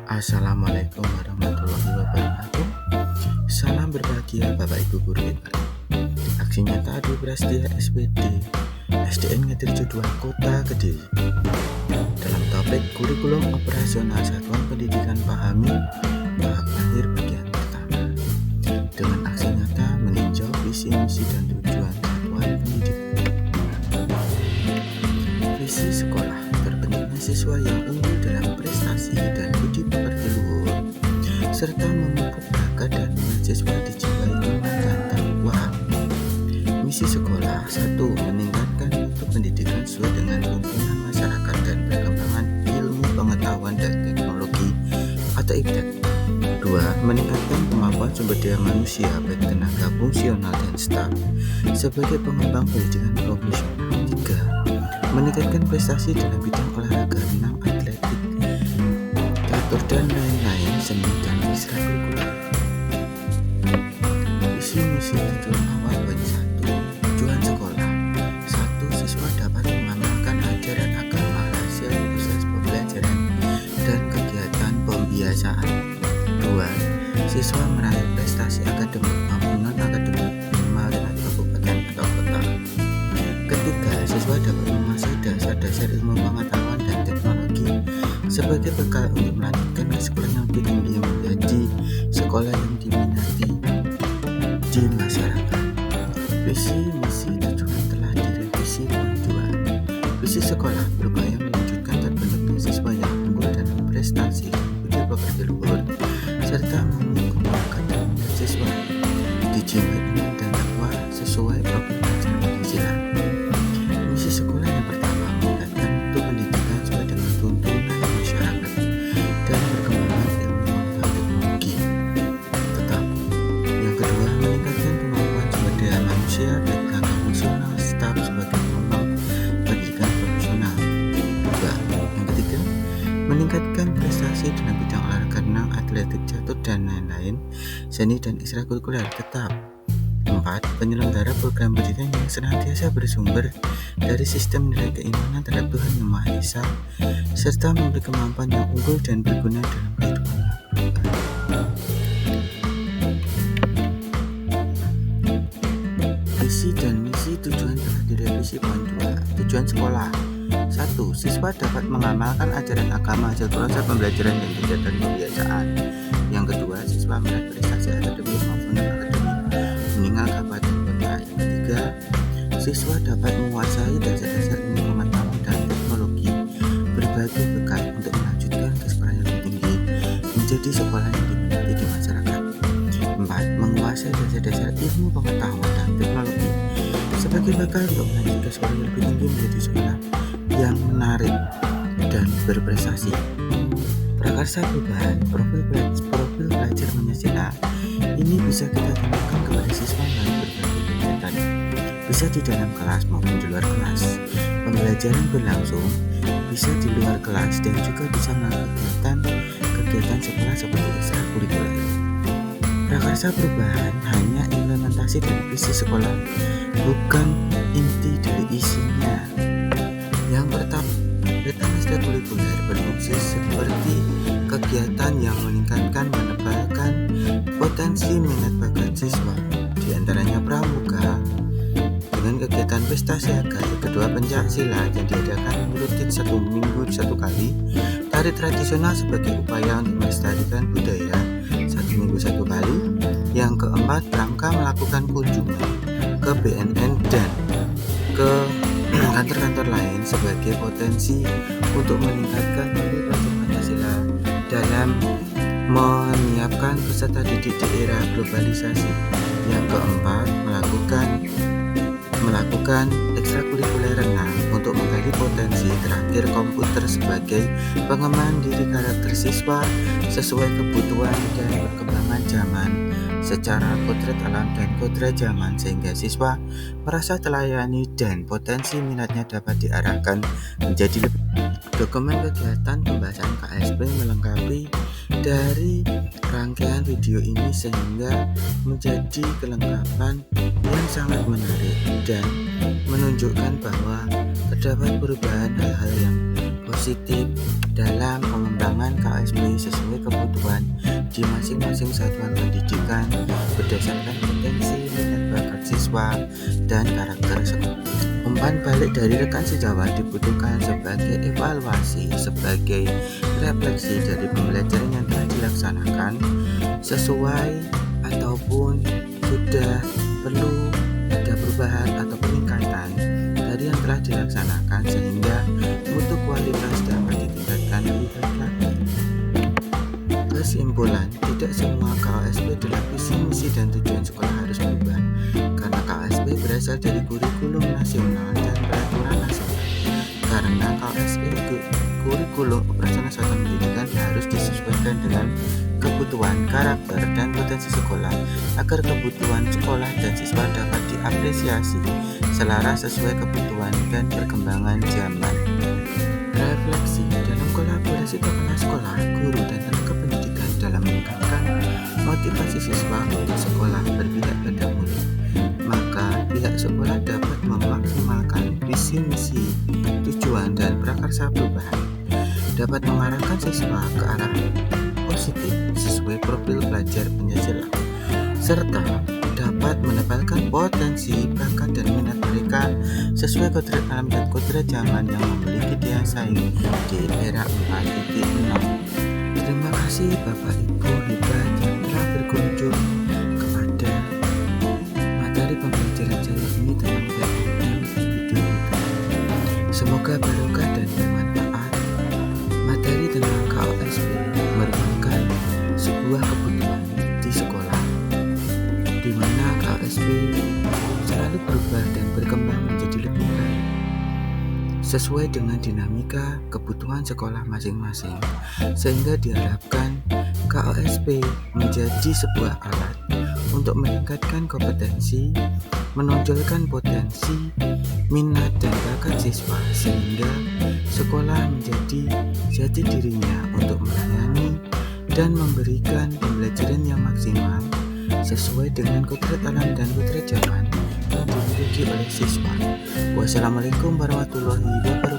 Assalamualaikum warahmatullahi wabarakatuh. Salam berbahagia Bapak Ibu guru kita. Aksi nyata Adi Prasetya SPD SDN Ngedirjo 2 Kota Kediri. Dalam topik kurikulum operasional Satuan Pendidikan Pahami tahap akhir bagian pertama. Dengan aksi nyata meninjau visi, misi, dan tujuan satuan pendidikan. Visi sekolah terbentuknya siswa yang unggul dalam prestasi dan budi pekerti luhur, serta memupuk bakat dan minat siswa dijiwai iman dan takwa. Misi sekolah 1. Meningkatkan mutu pendidikan sesuai dengan tuntunan masyarakat dan perkembangan ilmu pengetahuan dan teknologi atau IPTEK. 2. Meningkatkan kemampuan sumber daya manusia baik tenaga fungsional dan staf sebagai pengembang pendidikan profesional. 3. Meningkatkan prestasi dalam bidang olahraga, renang, atletik, catur dan lain-lain, seni dan ekstrakurikuler. Visi misi tujuan awal bagi 1. Tujuan sekolah 1. Siswa dapat mengamalkan ajaran agama hasil proses pembelajaran dan kegiatan pembiasaan. 2. Siswa meraih prestasi akademik maupun non-akademik minimal dengan kabupaten atau kota. Ketiga, siswa dapat menguasai dasar-dasar ilmu pengetahuan dan teknologi sebagai bekal untuk melanjutkan ke sekolah yang lebih tinggi menjadi sekolah yang diminati di masyarakat. Visi misi tujuan telah direvisi poin 2. Visi sekolah berupaya mewujudkan terbentuknya siswa yang unggul dalam prestasi dan budi pekerti luhur, serta memupuk bakat dan minat siswa dijiwai iman dan takwa sesuai program belajar Pancasila. Misi sekolah yang pertama meningkatkan mutu pendidikan sesuai dengan tuntunan masyarakat dan perkembangan ilmu pengetahuan teknologi. Tetap. Yang kedua, meningkatkan kemampuan sumber daya manusia baik tenaga fungsional, staf sebagai pengembang pendidikan profesional. 2. Yang ketiga, meningkatkan prestasi dalam bidang olahraga, renang, atletik, catur dan lain-lain, seni dan ekstrakurikuler. Tetap. 4. Penyelenggara program pendidikan yang senantiasa bersumber dari sistem nilai keimanan terhadap Tuhan Yang Maha Esa, serta memberi kemampuan yang unggul dan berguna dalam kehidupan. Visi dan misi tujuan telah direvisi poin 2. Tujuan sekolah 1. Siswa dapat mengamalkan ajaran agama hasil proses pembelajaran dan kegiatan pembiasaan. Yang kedua, siswa meraih prestasi akademik maupun non-akademik meninggal kabupaten kota. Yang ketiga, siswa dapat menguasai dasar-dasar ilmu pengetahuan dan teknologi berbagai bekal untuk melanjutkan ke sekolah yang lebih tinggi menjadi sekolah yang diminati di masyarakat. 4. Menguasai dasar-dasar ilmu pengetahuan dan teknologi sebagai bekal untuk melanjutkan ke sekolah yang lebih tinggi menjadi sekolah yang menarik dan berprestasi. Prakarsa perubahan profil pelajar Pancasila ini bisa kita temukan kepada siswa melalui berbagai kegiatan, bisa di dalam kelas maupun di luar kelas. Pembelajaran berlangsung bisa di luar kelas dan juga bisa melalui kegiatan sekolah seperti ekstrakurikuler. Prakarsa perubahan hanya implementasi dari visi sekolah, bukan inti dari isinya. Yang pertama, kegiatan ekstrakurikuler berfungsi seperti kegiatan yang meningkatkan menebalkan potensi minat bakat siswa, di antaranya pramuka dengan kegiatan pesta siaga, kedua pencak silat yang diadakan rutin 1 minggu 1 kali, tari tradisional sebagai upaya untuk melestarikan budaya 1 minggu 1 kali. Yang keempat, rangka melakukan kunjungan ke BNN dan ke kantor-kantor lain sebagai potensi untuk meningkatkan nilai pelajar Pancasila dalam menyiapkan peserta didik di era globalisasi. Yang keempat, melakukan ekstrakurikuler renang untuk menggali potensi. Terakhir, komputer sebagai pengembangan diri karakter siswa sesuai kebutuhan dan perkembangan zaman secara kodrat alam dan kodrat zaman, sehingga siswa merasa telayani dan potensi minatnya dapat diarahkan menjadi lebih. Dokumen kegiatan pembahasan KSP melengkapi dari rangkaian video ini sehingga menjadi kelengkapan yang sangat menarik dan menunjukkan bahwa terdapat perubahan hal-hal yang positif dalam pengembangan KSP sesuai kebutuhan di masing-masing satuan pendidikan berdasarkan potensi, minat bakat siswa, dan karakter sekolah. Umpan balik dari rekan sejawat dibutuhkan sebagai evaluasi, sebagai refleksi dari pembelajaran yang telah dilaksanakan sesuai ataupun sudah perlu ada perubahan atau peningkatan dari yang telah dilaksanakan sehingga mutu kualitas dapat ditingkatkan lebih baik lagi. Kesimpulan, tidak semua KSP dalam visi, misi, dan tujuan sekolah harus berubah karena KSP berasal dari kurikulum nasional dan peraturan nasional. Karena KSP itu kurikulum operasional satuan pendidikan harus disesuaikan dengan kebutuhan, karakter, dan potensi sekolah agar kebutuhan sekolah dan siswa dapat diapresiasi selaras sesuai kebutuhan dan perkembangan zaman. Refleksi dalam kolaborasi kepala sekolah, guru, dan tenaga pendidikan dalam meningkatkan motivasi siswa untuk sekolah berpihak pada murid, maka pihak sekolah dapat memaksimalkan visi misi, tujuan, dan prakarsa perubahan, dapat mengarahkan siswa ke arah positif sesuai profil pelajar Pancasila, serta dapat menebalkan potensi, bakat, dan minat mereka sesuai kodrat alam dan kodrat zaman yang memiliki daya saing di era 4.0. Terima kasih Bapak Ibu hebat yang telah berkunjung kepada materi pembelajaran saya ini tentang PMM video ini. Semoga barokah dan bermanfaat. Materi tentang KSP merupakan sebuah kebutuhan di sekolah, di mana KSP selalu berubah dan berkembang menjadi lebih baik sesuai dengan dinamika kebutuhan sekolah masing-masing, sehingga diharapkan KSP menjadi sebuah alat untuk meningkatkan kompetensi, menonjolkan potensi, minat, dan bakat siswa sehingga sekolah menjadi jati dirinya untuk melayani dan memberikan pembelajaran yang maksimal sesuai dengan kodrat alam dan kodrat zaman yang dimiliki oleh siswa. Wassalamualaikum warahmatullahi wabarakatuh.